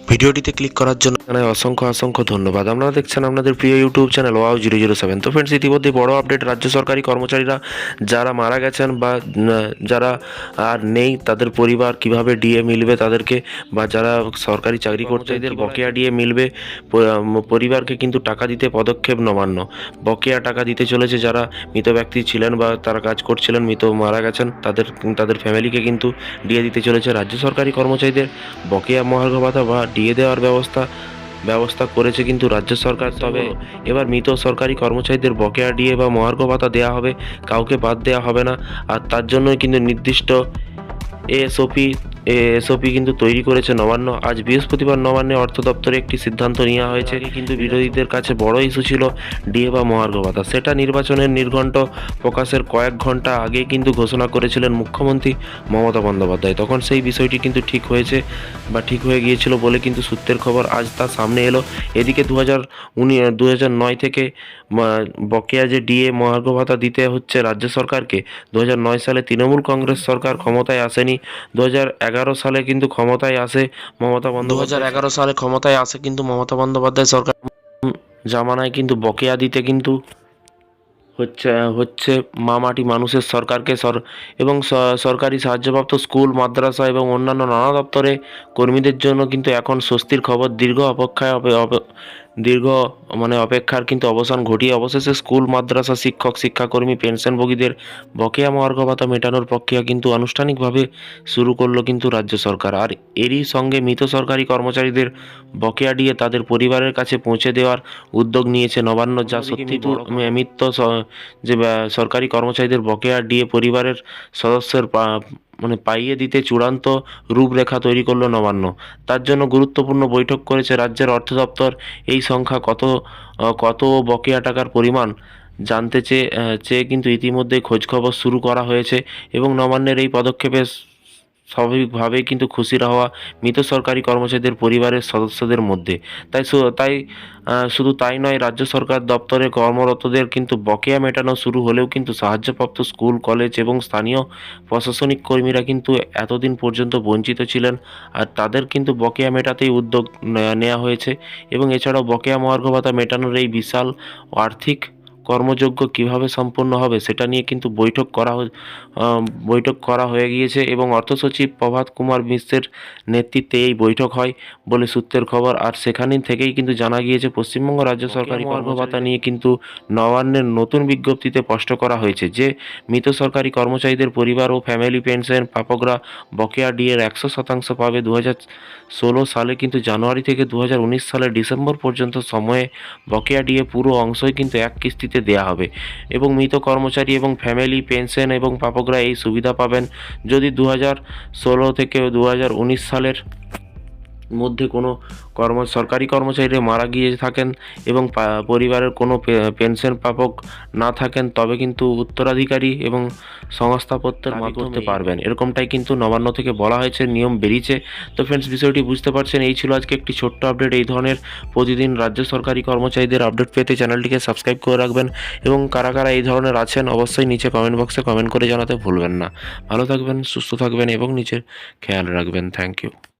ভিডিওটিতে ক্লিক করার জন্য জানাই অসংখ্য অসংখ্য ধন্যবাদ। আপনারা দেখছেন আপনাদের প্রিয় ইউটিউব চ্যানেল wow007। তো ফ্রেন্ডস, ইতিমধ্যে বড় আপডেট, রাজ্য সরকারি কর্মচারীরা যারা মারা গেছেন বা যারা আর নেই তাদের পরিবার কিভাবে ডিএ মিলবে তাদেরকে, বা যারা সরকারি চাকরি করছে এদের বকেয়া ডিএ মিলবে, পরিবারকে কিন্তু টাকা দিতে পদক্ষেপ নবান্ন। বকেয়া টাকা দিতে চলেছে যারা মৃত ব্যক্তি ছিলেন বা তারা কাজ করছিলেন, মৃত মারা গেছেন, তাদের ফ্যামিলিকে কিন্তু ডিএ দিতে চলেছে রাজ্য সরকারি কর্মচারীদের বকেয়া মহার্ঘ ভাতা বা ডিএ দেওয়ার ব্যবস্থা করেছে কিন্তু রাজ্য সরকার। তবে এবার মৃত সরকারি কর্মচারীদের বকেয়া ডিএ বা মহার্ঘ ভাতা দেওয়া হবে, কাউকে বাদ দেওয়া হবে না। আর তার জন্যই কিন্তু নির্দিষ্ট এসওপি কিন্তু তৈরি করেছে নবান্ন। আজ বৃহস্পতিবার নবান্নে অর্থ দপ্তরে একটি সিদ্ধান্ত নেওয়া হয়েছে। কিন্তু বিরোধীদের কাছে বড় ইস্যু ছিল ডিএ বা মহার্ঘ ভাতা। সেটা নির্বাচনের নির্ঘণ্ট প্রকাশের কয়েক ঘন্টা আগেই কিন্তু ঘোষণা করেছিলেন মুখ্যমন্ত্রী মমতা বন্দ্যোপাধ্যায়। তখন সেই বিষয়টি কিন্তু ঠিক ঠিক হয়ে গিয়েছিল বলে কিন্তু সূত্রের খবর আজ তা সামনে এলো। এদিকে 2009 থেকে বকেয়া যে ডিএ মহার্ঘ ভাতা দিতে হচ্ছে রাজ্য সরকারকে। 2009 সালে তৃণমূল কংগ্রেস সরকার ক্ষমতায় আসেনি। 2011 সালে কিন্তু ক্ষমতায় আসে মমতা বন্দ্যোপাধ্যায়। 2011 সালে ক্ষমতায় আসে কিন্তু মমতা বন্দ্যোপাধ্যায় সরকার জামানায় কিন্তু বকেয়া দিতে কিন্তু হচ্ছে মাটি মানুষের সরকারকে এবং সরকারি সাহায্যপ্রাপ্ত স্কুল, মাদ্রাসা এবং অন্যান্য নানা দপ্তরে কর্মীদের জন্য কিন্তু এখন স্বস্তির খবর। দীর্ঘ অপেক্ষার কিন্তু অবসান ঘটিয়ে অবশেষে স্কুল, মাদ্রাসা শিক্ষক, শিক্ষাকর্মী, পেনশনভোগীদের বকেয়া মহার্ঘ ভাতা মেটানোর প্রক্রিয়া কিন্তু আনুষ্ঠানিকভাবে শুরু করলো কিন্তু রাজ্য সরকার। আর এরই সঙ্গে মৃত সরকারি কর্মচারীদের বকেয়া দিয়ে তাদের পরিবারের কাছে পৌঁছে দেওয়ার উদ্যোগ নিয়েছে নবান্ন, যা সত্যি যে সরকারি কর্মচারীদের বকেয়া ডিএ পরিবারের সদস্যের পাইয়ে দিতে চূড়ান্ত রূপরেখা তৈরি করলো নবান্ন। তার জন্য গুরুত্বপূর্ণ বৈঠক করেছে রাজ্যের অর্থ দপ্তর। এই সংখ্যা কত বকেয়া টাকার পরিমাণ জানতে চেয়ে কিন্তু ইতিমধ্যেই খোঁজখবর শুরু করা হয়েছে এবং নবান্নের এই পদক্ষেপে স্বাভাবিকভাবেই কিন্তু খুশির হওয়া মৃত সরকারি কর্মচারীদের পরিবারের সদস্যদের মধ্যে। শুধু তাই নয়, রাজ্য সরকার দপ্তরে কর্মরতদের কিন্তু বকেয়া মেটানো শুরু হলেও কিন্তু সাহায্যপ্রাপ্ত স্কুল, কলেজ এবং স্থানীয় প্রশাসনিক কর্মীরা কিন্তু এতদিন পর্যন্ত বঞ্চিত ছিলেন। আর তাদের কিন্তু বকেয়া মেটাতেই উদ্যোগ নেওয়া হয়েছে। এবং এছাড়াও বকেয়া মহার্ঘ ভাতা মেটানোর এই বিশাল আর্থিক কর্মযজ্ঞ কিভাবে সম্পন্ন হবে সেটা নিয়ে কিন্তু বৈঠক করা হয়ে গিয়েছে এবং অর্থ সচিব প্রভাত কুমার মিশ্রের নেতৃত্বে এই বৈঠক হয় বলে সূত্রের খবর। আর সেখান থেকেই কিন্তু জানা গিয়েছে পশ্চিমবঙ্গ রাজ্য সরকারি মহার্ঘ ভাতা নিয়ে কিন্তু নবান্নের নতুন বিজ্ঞপ্তিতে স্পষ্ট করা হয়েছে যে মৃত সরকারি কর্মচারীদের পরিবার ও ফ্যামিলি পেনশন প্রাপকরা বকেয়া ডিএর 100% পাবে। 2016 সালে কিন্তু জানুয়ারি থেকে 2019 সালের ডিসেম্বর পর্যন্ত সময়ে বকেয়া ডিএ পুরো অংশই কিন্তু এক কিস্তিতে দেয়া হবে এবং মৃত কর্মচারী এবং ফ্যামিলি পেনশন এবং প্রাপকরা এই সুবিধা পাবেন যদি 2016 থেকে 2019 সালের মধ্যে কোনো সরকারি কর্মচারী মারা গিয়ে থাকেন এবং পরিবারের কোনো পেনশন প্রাপক না থাকেন, তবে কিন্তু উত্তরাধিকারী এবং সংস্থাপত্রের মাধ্যমে করতে পারবেন। এরকমটাই কিন্তু নবান্ন থেকে বলা হয়েছে, নিয়ম বেরিয়েছে। তো ফ্রেন্ডস, বিষয়টি বুঝতে পারছেন। এই ছিল আজকে একটি ছোট্ট আপডেট। এই ধরনের প্রতিদিন রাজ্য সরকারি কর্মচারীদের আপডেট পেতে চ্যানেলটিকে সাবস্ক্রাইব করে রাখবেন এবং কারা কারা এই ধরনের আছেন অবশ্যই নিচে কমেন্ট বক্সে কমেন্ট করে জানাতে ভুলবেন না। ভালো থাকবেন, সুস্থ থাকবেন এবং নিজের খেয়াল রাখবেন। Thank you.